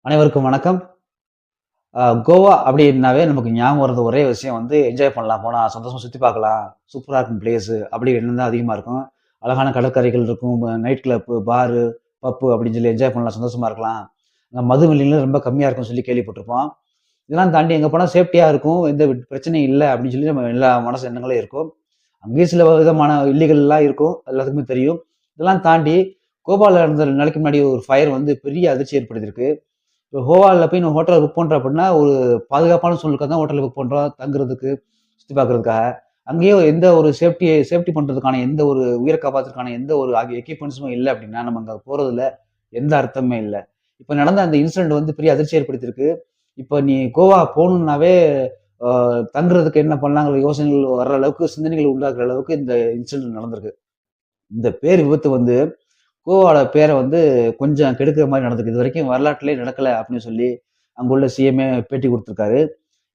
அனைவருக்கும் வணக்கம். கோவா அப்படின்னாவே நமக்கு ஞாபகம் வர்றது ஒரே விஷயம் வந்து என்ஜாய் பண்ணலாம். போனா சந்தோஷமா சுத்தி பார்க்கலாம். சூப்பரா இருக்கும் பிளேஸு அப்படி எண்ணம் தான் அதிகமா இருக்கும். அழகான கடற்கரைகள் இருக்கும். நைட் கிளப்பு, பாரு, பப்பு அப்படின்னு சொல்லி என்ஜாய் பண்ணலாம். சந்தோஷமா இருக்கலாம். மது விலங்குகள் ரொம்ப கம்மியா இருக்கும்னு சொல்லி கேள்விப்பட்டிருப்போம். இதெல்லாம் தாண்டி எங்க போனா சேஃப்டியா இருக்கும். எந்த பிரச்சனையும் இல்ல அப்படின்னு சொல்லி நம்ம எல்லா மனசு எண்ணங்களும் இருக்கும். அங்கேயும் சில விதமான இல்லீகல்லாம் இருக்கும். எல்லாத்துக்குமே தெரியும். இதெல்லாம் தாண்டி கோவால நடந்த 2 நாளைக்கு முன்னாடி ஒரு ஃபயர் வந்து பெரிய அதிர்ச்சி ஏற்படுத்தியிருக்கு. இப்போ கோவால போய் நம்ம ஹோட்டல்ல புக் பண்றோம் அப்படின்னா, ஒரு பாதுகாப்பான சூழலுக்காக தான் ஹோட்டல்ல புக் பண்றோம். தங்குறதுக்கு, சுத்தி பார்க்கறதுக்காக. அங்கேயும் எந்த ஒரு சேஃப்டி பண்றதுக்கான எந்த ஒரு உயிர காப்பாத்துறதுக்கான எந்த ஒரு எக்யூப்மெண்ட்ஸுமே இல்ல அப்படின்னா, நம்ம அங்க போறதுல எந்த அர்த்தமுமே இல்ல. இப்ப நடந்த அந்த இன்சிடென்ட் வந்து பெரிய அதிர்ச்சி ஏற்படுத்தியிருக்கு. இப்ப நீ கோவா போணும்னாவே, அ தங்குறதுக்கு என்ன பண்ணலாங்கிற யோசனைகள் வர்ற அளவுக்கு, சிந்தனைகள் உண்டாக்குற அளவுக்கு இந்த இன்சிடென்ட் நடந்திருக்கு. இந்த பேர் விபத்து வந்து கோவாவோட பேர வந்து கொஞ்சம் கெடுக்கிற மாரி நடந்திருக்கு. இதுவரைக்கும் வரலாற்றிலேயே நடக்கல அப்படின்னு சொல்லி, அங்குள்ள சிஎம்ஏ பேட்டி குடுத்திருக்காரு.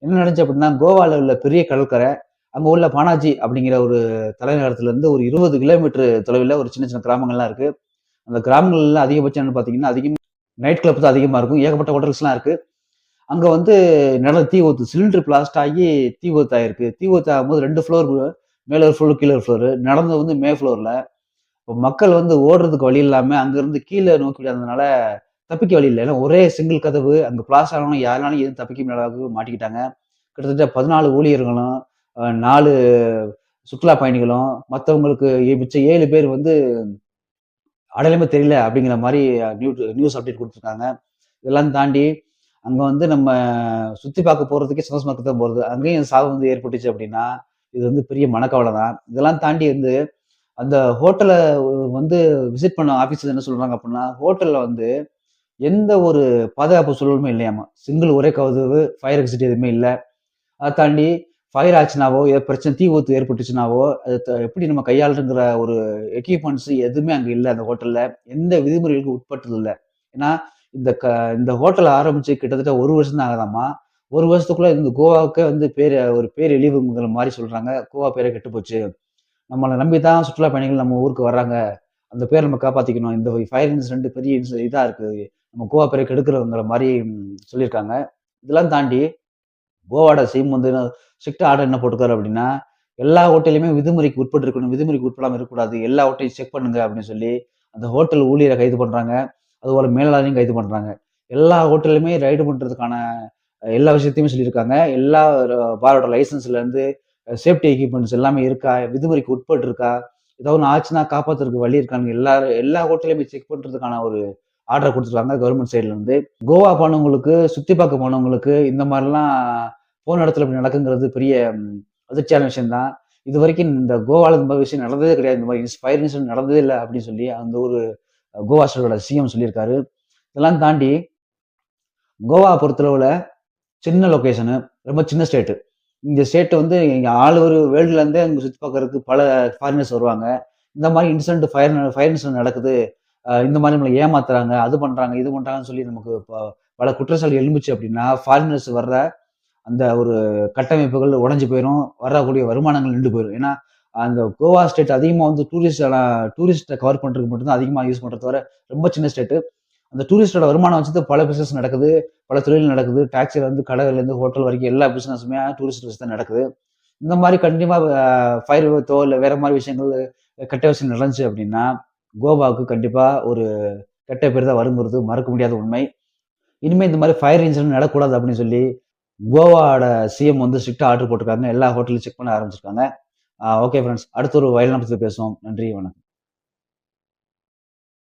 என்ன நடந்துச்சு அப்படின்னா, கோவால உள்ள பெரிய கடற்கரை, அங்க உள்ள பானாஜி அப்படிங்கிற ஒரு தலைநகரத்திலிருந்து ஒரு 20 கிலோமீட்டர் தொலைவில ஒரு சின்ன சின்ன கிராமங்கள்லாம் இருக்கு. அந்த கிராமங்கள்ல அதிகபட்சம் என்னன்னு பார்த்தீங்கன்னா, நைட் கிளப் தான் அதிகமா இருக்கும். ஏகப்பட்ட ஹோட்டல்ஸ்லாம் இருக்கு. அங்க வந்து நடந்த தீ விபத்து சிலிண்டர் பிளாஸ்ட் ஆகி தீ விபத்து ஆயிருக்கு. தீ விபத்து ஆகும்போது 2 ஃப்ளோர் மேல ஒரு ஃப்ளோர், கீழ ஒரு ஃப்ளோர். நடந்தது வந்து ஃப்ளோர்ல. இப்ப மக்கள் வந்து ஓடுறதுக்கு வழி இல்லாம, அங்கருந்து கீழ நோக்கி விழந்ததுனால, தப்பிக்க வழி இல்ல. ஏன்னா ஒரே சிங்கிள் கதவு. அங்க பிளாஸ்ட் ஆனவங்க யாருனாலும் எதுவும் தப்பிக்க முடியாத அளவுக்கு மாட்டிக்கிட்டாங்க. கிட்டத்தட்ட 14 ஊழியர்களும், 4 சுற்றுலா பயணிகளும், மத்தவங்களுக்கு மிச்சம் 7 பேர் வந்து அடையாளமே தெரியல அப்படிங்கிற மாரி நியூஸ் அப்டேட் குடுத்துருக்காங்க. இதெல்லாம் தாண்டி, அங்க வந்து நம்ம சுத்தி பார்க்க போறதுக்கே சந்தோஷமா இருக்க தான் போறது. அங்கேயும் சாவு வந்து ஏற்பட்டுச்சு அப்படின்னா, இது வந்து பெரிய மனக்கவலை தான். இதெல்லாம் தாண்டி வந்து அந்த ஹோட்டல வந்து விசிட் பண்ண ஆபீசர் என்ன சொல்றாங்க அப்படின்னா, ஹோட்டல்ல வந்து எந்த ஒரு பாதுகாப்பு சூழலுமே இல்லையாமா. ஒரே கதவு, ஃபயர் எக்ஸிட் எதுவுமே இல்ல. அத தாண்டி ஃபயர் ஆச்சுனாவோ, ஏதோ பிரச்சனை தீ விபத்து ஏற்பட்டுச்சுனாவோ, அத எப்படி நம்ம கையாளுறங்கிற ஒரு எக்யூப்மெண்ட்ஸ் எதுவுமே அங்க இல்ல அந்த ஹோட்டல்ல. எந்த விதிமுறைகளுக்கும் உட்பட்டது இல்ல. ஏன்னா, இந்த இந்த ஹோட்டல் ஆரம்பிச்சு கிட்டத்தட்ட 1 வருஷம் தான் ஆகுதாமா. 1 வருஷத்துக்குள்ள இந்த கோவாவுக்கே வந்து ஒரு பேரழிவுங்கிற மாரி சொல்றாங்க. கோவா பேரே கெட்டு போச்சு. நம்மள நம்பி தான் சுற்றுலா பயணிகள் நம்ம ஊருக்கு வர்றாங்க. அந்த பேர நம்ம காப்பாத்திக்கணும். இந்த ஃபயர் இன்சிடென்ட் பெரிய இதா இருக்கு. நம்ம கோவா பேர கெடுக்குறோங்கிற மாரி சொல்லியிருக்காங்க. இதெல்லாம் தாண்டி கோவாவோட சிஎம் வந்து ஸ்ட்ரிக்ட் ஆர்டர் என்ன போட்டிருக்காரு அப்படின்னா, எல்லா ஹோட்டல்லயுமே விதிமுறைக்கு உட்பட்டு இருக்கணும். விதிமுறைக்கு உட்படாம இருக்கக்கூடாது. எல்லா ஹோட்டலையும் செக் பண்ணுங்க அப்படின்னு சொல்லி, அந்த ஹோட்டல் ஊழியர கைது பண்றாங்க. அதுபோல மேலாளரையும் கைது பண்றாங்க. எல்லா ஹோட்டல்லுமே ரைடு பண்றதுக்கான எல்லா விஷயத்தையுமே சொல்லியிருக்காங்க. எல்லா பாரோட லைசென்ஸ்ல இருந்து சேஃப்டி எக்யூப்மெண்ட்ஸ் எல்லாமே இருக்கா? விதிமுறைக்கு உட்பட்டு இருக்கா? ஏதாவது ஒண்ணு ஆச்சுன்னா காப்பாத்துறதுக்கு வழி இருக்கான்னு எல்லா ஹோட்டலையுமே செக் பண்றதுக்கான ஒரு ஆர்டர் குடுத்துருக்காங்க கவர்மெண்ட் சைட்ல இருந்து. கோவா போனவங்களுக்கு, சுத்தி பார்க்க போனவங்களுக்கு இந்த மாரிலாம் போன இடத்துல இப்படி நடக்குங்கிறது பெரிய அதிர்ச்சியான விஷயம் தான். இதுவரைக்கும் இந்த கோவால இந்த மாரி விஷயம் நடந்ததே கிடையாது. இந்த மாரி ஃபயர் இன்சிடென்ட் நடந்ததே இல்ல அப்படின்னு சொல்லி அந்த ஒரு கோவா ஸ்டேட்டோட சிஎம் சொல்லியிருக்காரு. இதெல்லாம் தாண்டி கோவா பொறுத்தளவுல சின்ன லொகேஷனு, ரொம்ப சின்ன ஸ்டேட்டு. இந்த ஸ்டேட் வந்து இங்க ஆல் ஓவர் வேர்ல்டுல இருந்தே அங்க சுத்தி பார்க்கறதுக்கு பல ஃபாரினர்ஸ் வருவாங்க. இந்த மாரி இன்சிடென்ட் ஃபயர் இன்சிடென்ட் நடக்குது. இந்த மாரி நம்மள ஏமாத்துறாங்க, அது பண்றாங்க, இது பண்றாங்கன்னு சொல்லி நமக்கு பல குற்றச்சாட்டு எழும்புச்சு அப்படின்னா, ஃபாரினர்ஸ் வர்ற அந்த ஒரு கட்டமைப்புகள் உடைஞ்சு போயிரும். வரக்கூடிய வருமானங்கள் நின்று போயிரும். ஏன்னா, அந்த கோவா ஸ்டேட் அதிகமா வந்து டூரிஸ்ட்ட கவர் பண்றதுக்கு மட்டும் தான் அதிகமா யூஸ் பண்றத தவிர, ரொம்ப சின்ன ஸ்டேட்டு. அந்த டூரிஸ்ட்டோட வருமானம் வச்சு தான் பல பிசினஸ் நடக்குது. பல தொழில் நடக்குது. டாக்ஸிலருந்து, கடையிலருந்து, ஹோட்டல் வரைக்கும் எல்லா பிசினஸுமே டூரிஸ்ட் வச்சு தான் நடக்குது. இந்த மாரி கண்டிப்பா ஃபயர் விபத்தோ, இல்ல வேற மாரி விஷயங்கள் கெட்ட விஷயம் நடந்துச்சு அப்டின்னா, கோவாவுக்கு கண்டிப்பா ஒரு கெட்ட பேர் தான் வருங்கிறது மறுக்க முடியாத உண்மை. இனிமே இந்த மாரி ஃபயர் இன்சிடென்ட் நடக்கக்கூடாது அப்டின்னு சொல்லி, கோவாவோட சிஎம் வந்து ஸ்ட்ரிக்ட்டா ஆர்டர் போட்டுருக்காங்க. எல்லா ஹோட்டலையும் செக் பண்ண ஆரம்பிச்சிருக்காங்க. Okay friends. அடுத்த ஒரு வயலான பத்தி பேசுவோம். நன்றி, வணக்கம்.